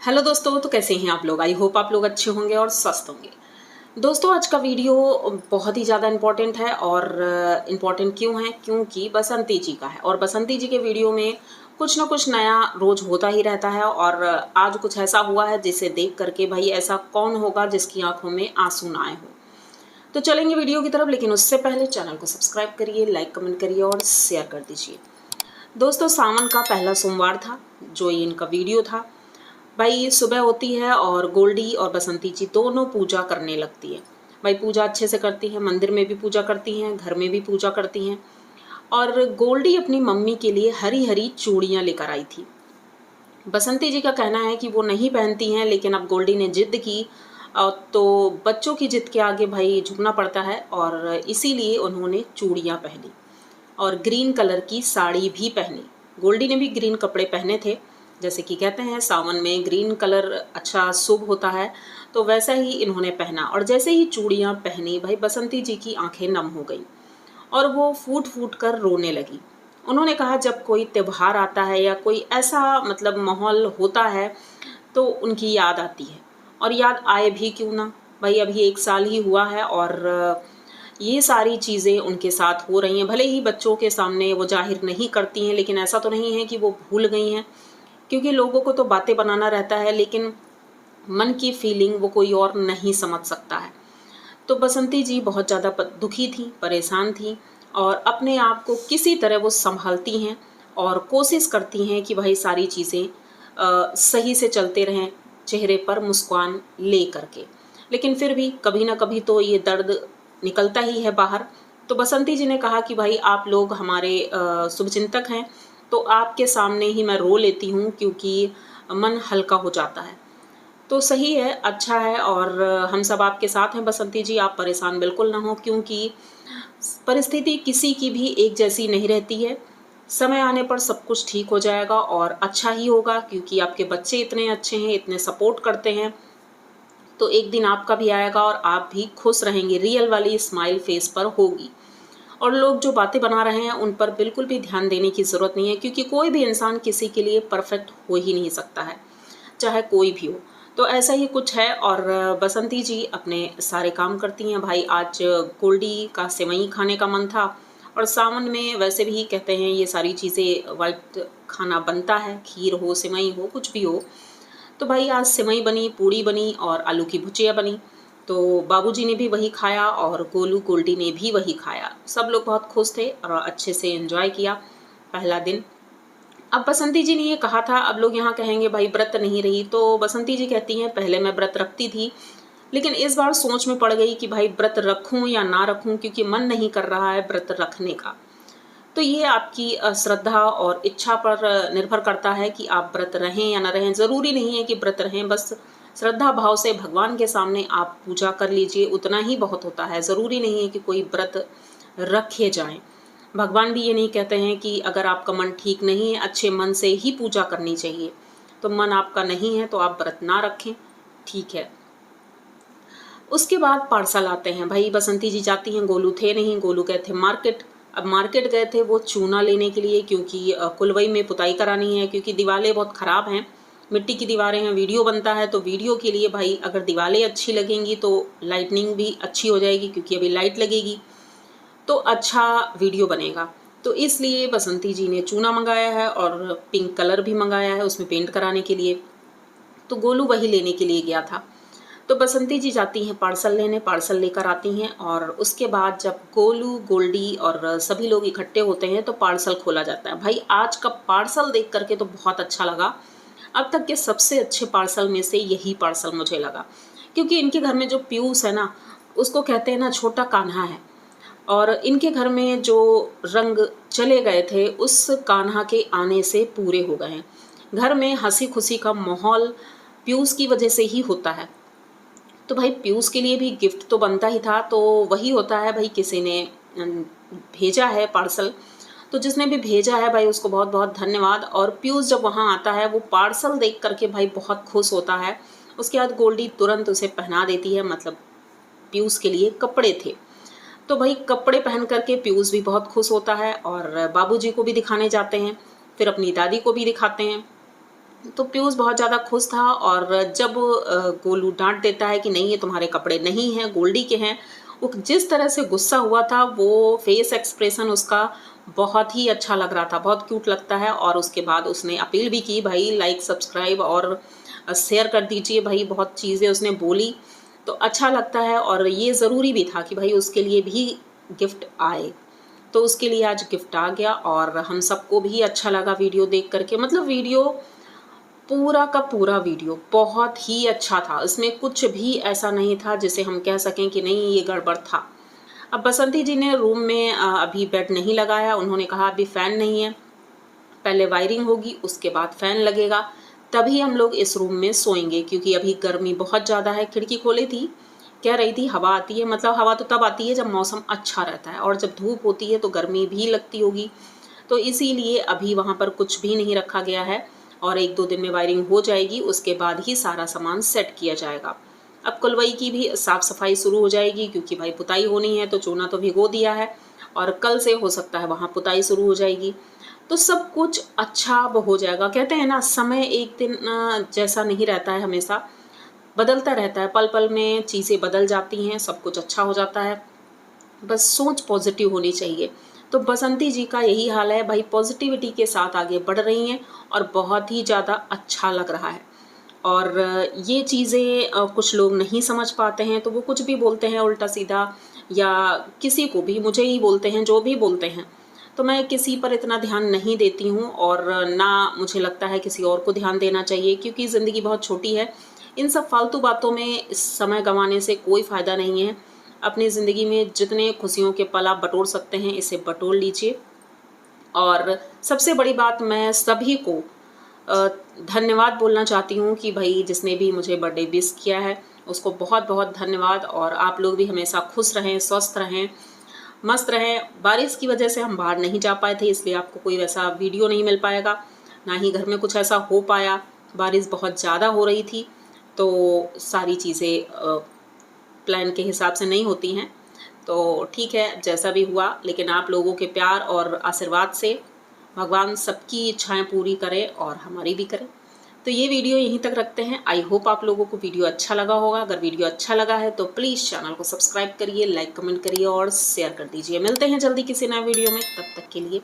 Hello दोस्तों, तो कैसे हैं आप लोग। आई होप आप लोग अच्छे होंगे और स्वस्थ होंगे। दोस्तों, आज का वीडियो बहुत ही ज़्यादा इम्पोर्टेंट है और इम्पोर्टेंट क्यों है, क्योंकि बसंती जी का है और बसंती जी के वीडियो में कुछ ना कुछ नया रोज होता ही रहता है। और आज कुछ ऐसा हुआ है जिसे देख करके भाई ऐसा कौन होगा जिसकी आंखों में आंसू ना आए हो। तो चलेंगे वीडियो की तरफ, लेकिन उससे पहले चैनल को सब्सक्राइब करिए, लाइक कमेंट करिए और शेयर कर दीजिए। दोस्तों, सावन का पहला सोमवार था जो ये इनका वीडियो था। भाई सुबह होती है और गोल्डी और बसंती जी दोनों पूजा करने लगती है। भाई पूजा अच्छे से करती है, मंदिर में भी पूजा करती हैं, घर में भी पूजा करती हैं। और गोल्डी अपनी मम्मी के लिए हरी हरी चूड़ियाँ लेकर आई थी। बसंती जी का कहना है कि वो नहीं पहनती हैं, लेकिन अब गोल्डी ने जिद की तो बच्चों की जिद के आगे भाई झुकना पड़ता है और इसीलिए उन्होंने चूड़ियाँ पहनी और ग्रीन कलर की साड़ी भी पहनी। गोल्डी ने भी ग्रीन कपड़े पहने थे, जैसे कि कहते हैं सावन में ग्रीन कलर अच्छा शुभ होता है, तो वैसा ही इन्होंने पहना। और जैसे ही चूड़ियाँ पहनी भाई बसंती जी की आंखें नम हो गई और वो फूट फूट कर रोने लगी। उन्होंने कहा जब कोई त्यौहार आता है या कोई ऐसा मतलब माहौल होता है तो उनकी याद आती है, और याद आए भी क्यों ना। भाई अभी 1 साल ही हुआ है और ये सारी चीज़ें उनके साथ हो रही हैं। भले ही बच्चों के सामने वो जाहिर नहीं करती हैं, लेकिन ऐसा तो नहीं है कि वो भूल गई हैं, क्योंकि लोगों को तो बातें बनाना रहता है, लेकिन मन की फीलिंग वो कोई और नहीं समझ सकता है। तो बसंती जी बहुत ज़्यादा दुखी थी, परेशान थी और अपने आप को किसी तरह वो संभालती हैं और कोशिश करती हैं कि भाई सारी चीज़ें सही से चलते रहें, चेहरे पर मुस्कान ले करके। लेकिन फिर भी कभी ना कभी तो ये दर्द निकलता ही है बाहर। तो बसंती जी ने कहा कि भाई आप लोग हमारे शुभचिंतक हैं, तो आपके सामने ही मैं रो लेती हूँ क्योंकि मन हल्का हो जाता है। तो सही है, अच्छा है और हम सब आपके साथ हैं बसंती जी, आप परेशान बिल्कुल ना हो, क्योंकि परिस्थिति किसी की भी एक जैसी नहीं रहती है। समय आने पर सब कुछ ठीक हो जाएगा और अच्छा ही होगा, क्योंकि आपके बच्चे इतने अच्छे हैं, इतने सपोर्ट करते हैं। तो एक दिन आपका भी आएगा और आप भी खुश रहेंगे, रियल वाली स्माइल फेस पर होगी। और लोग जो बातें बना रहे हैं उन पर बिल्कुल भी ध्यान देने की ज़रूरत नहीं है, क्योंकि कोई भी इंसान किसी के लिए परफेक्ट हो ही नहीं सकता है, चाहे कोई भी हो। तो ऐसा ही कुछ है और बसंती जी अपने सारे काम करती हैं। भाई आज गोल्डी का सेवई खाने का मन था और सावन में वैसे भी कहते हैं ये सारी चीज़ें वाइट खाना बनता है, खीर हो, सेवई हो, कुछ भी हो। तो भाई आज सेवई बनी, पूड़ी बनी और आलू की भुजिया बनी। तो बाबूजी ने भी वही खाया और गोलू गोल्डी ने भी वही खाया। सब लोग बहुत खुश थे और अच्छे से एंजॉय किया पहला दिन। अब बसंती जी ने ये कहा था, अब लोग यहाँ कहेंगे भाई व्रत नहीं रही, तो बसंती जी कहती हैं पहले मैं व्रत रखती थी, लेकिन इस बार सोच में पड़ गई कि भाई व्रत रखूं या ना रखूं, क्योंकि मन नहीं कर रहा है व्रत रखने का। तो ये आपकी श्रद्धा और इच्छा पर निर्भर करता है कि आप व्रत रहें या ना रहें। ज़रूरी नहीं है कि व्रत रहें, बस श्रद्धा भाव से भगवान के सामने आप पूजा कर लीजिए, उतना ही बहुत होता है। ज़रूरी नहीं है कि कोई व्रत रखे जाएं। भगवान भी ये नहीं कहते हैं कि अगर आपका मन ठीक नहीं है, अच्छे मन से ही पूजा करनी चाहिए। तो मन आपका नहीं है तो आप व्रत ना रखें, ठीक है। उसके बाद पार्सल आते हैं। भाई बसंती जी जाती हैं, गोलू थे नहीं, गोलू गए थे मार्केट। अब मार्केट गए थे वो चूना लेने के लिए, क्योंकि कुलवई में पुताई करानी है, क्योंकि दीवारें बहुत ख़राब हैं, मिट्टी की दीवारें हैं, वीडियो बनता है। तो वीडियो के लिए भाई अगर दीवारें अच्छी लगेंगी तो लाइटनिंग भी अच्छी हो जाएगी, क्योंकि अभी लाइट लगेगी तो अच्छा वीडियो बनेगा। तो इसलिए बसंती जी ने चूना मंगाया है और पिंक कलर भी मंगाया है उसमें पेंट कराने के लिए। तो गोलू वही लेने के लिए गया था। तो बसंती जी जाती हैं पार्सल लेने, पार्सल लेकर आती हैं और उसके बाद जब गोलू, गोल्डी और सभी लोग इकट्ठे होते हैं तो पार्सल खोला जाता है। भाई आज का पार्सल देख करके तो बहुत अच्छा लगा। अब तक के सबसे अच्छे पार्सल में से यही पार्सल मुझे लगा, क्योंकि इनके घर में जो पीयूष है ना, उसको कहते हैं ना छोटा कान्हा है, और इनके घर में जो रंग चले गए थे उस कान्हा के आने से पूरे हो गए हैं। घर में हंसी खुशी का माहौल पीयूष की वजह से ही होता है। तो भाई पीयूष के लिए भी गिफ्ट तो बनता ही था, तो वही होता है भाई, किसी ने भेजा है पार्सल, तो जिसने भी भेजा है भाई उसको बहुत बहुत धन्यवाद। और पीयूष जब वहाँ आता है वो पार्सल देख करके भाई बहुत खुश होता है। उसके बाद गोल्डी तुरंत उसे पहना देती है, मतलब पीयूष के लिए कपड़े थे। तो भाई कपड़े पहन करके पीयूष भी बहुत खुश होता है और बाबूजी को भी दिखाने जाते हैं, फिर अपनी दादी को भी दिखाते हैं। तो पीयूष बहुत ज़्यादा खुश था और जब गोलू डांट देता है कि नहीं ये तुम्हारे कपड़े नहीं हैं, गोल्डी के हैं, वो जिस तरह से गुस्सा हुआ था, वो फेस एक्सप्रेशन उसका बहुत ही अच्छा लग रहा था, बहुत क्यूट लगता है। और उसके बाद उसने अपील भी की, भाई लाइक सब्सक्राइब और शेयर कर दीजिए, भाई बहुत चीज़ें उसने बोली तो अच्छा लगता है। और ये ज़रूरी भी था कि भाई उसके लिए भी गिफ्ट आए, तो उसके लिए आज गिफ्ट आ गया और हम सबको भी अच्छा लगा वीडियो देख करके। मतलब वीडियो पूरा का पूरा वीडियो बहुत ही अच्छा था, इसमें कुछ भी ऐसा नहीं था जिसे हम कह सकें कि नहीं ये गड़बड़ था। अब बसंती जी ने रूम में अभी बेड नहीं लगाया, उन्होंने कहा अभी फ़ैन नहीं है, पहले वायरिंग होगी उसके बाद फ़ैन लगेगा, तभी हम लोग इस रूम में सोएंगे, क्योंकि अभी गर्मी बहुत ज़्यादा है। खिड़की खोली थी, कह रही थी हवा आती है, मतलब हवा तो तब आती है जब मौसम अच्छा रहता है, और जब धूप होती है तो गर्मी भी लगती होगी, तो इसीलिए अभी वहाँ पर कुछ भी नहीं रखा गया है और 1-2 दिन में वायरिंग हो जाएगी, उसके बाद ही सारा सामान सेट किया जाएगा। अब कुलवई की भी साफ़ सफाई शुरू हो जाएगी, क्योंकि भाई पुताई होनी है, तो चूना तो भिगो दिया है और कल से हो सकता है वहाँ पुताई शुरू हो जाएगी, तो सब कुछ अच्छा वो हो जाएगा। कहते हैं ना, समय एक दिन जैसा नहीं रहता है, हमेशा बदलता रहता है, पल पल में चीज़ें बदल जाती हैं, सब कुछ अच्छा हो जाता है। बस सोच पॉजिटिव होनी चाहिए। तो बसंती जी का यही हाल है, भाई पॉजिटिविटी के साथ आगे बढ़ रही हैं और बहुत ही ज़्यादा अच्छा लग रहा है। और ये चीज़ें कुछ लोग नहीं समझ पाते हैं, तो वो कुछ भी बोलते हैं उल्टा सीधा, या किसी को भी, मुझे ही बोलते हैं, जो भी बोलते हैं, तो मैं किसी पर इतना ध्यान नहीं देती हूँ और ना मुझे लगता है किसी और को ध्यान देना चाहिए, क्योंकि ज़िंदगी बहुत छोटी है। इन सब फालतू बातों में समय गंवाने से कोई फ़ायदा नहीं है। अपनी ज़िंदगी में जितने खुशियों के पल आप बटोर सकते हैं, इसे बटोर लीजिए। और सबसे बड़ी बात, मैं सभी को धन्यवाद बोलना चाहती हूँ कि भाई जिसने भी मुझे बर्थडे विश किया है उसको बहुत बहुत धन्यवाद। और आप लोग भी हमेशा खुश रहें, स्वस्थ रहें, मस्त रहें। बारिश की वजह से हम बाहर नहीं जा पाए थे, इसलिए आपको कोई वैसा वीडियो नहीं मिल पाएगा, ना ही घर में कुछ ऐसा हो पाया। बारिश बहुत ज़्यादा हो रही थी, तो सारी चीज़ें प्लान के हिसाब से नहीं होती हैं। तो ठीक है, जैसा भी हुआ, लेकिन आप लोगों के प्यार और आशीर्वाद से भगवान सबकी इच्छाएं पूरी करे और हमारी भी करे। तो ये वीडियो यहीं तक रखते हैं। आई होप आप लोगों को वीडियो अच्छा लगा होगा। अगर वीडियो अच्छा लगा है तो प्लीज़ चैनल को सब्सक्राइब करिए, लाइक कमेंट करिए और शेयर कर दीजिए। मिलते हैं जल्दी किसी नए वीडियो में, तब तक के लिए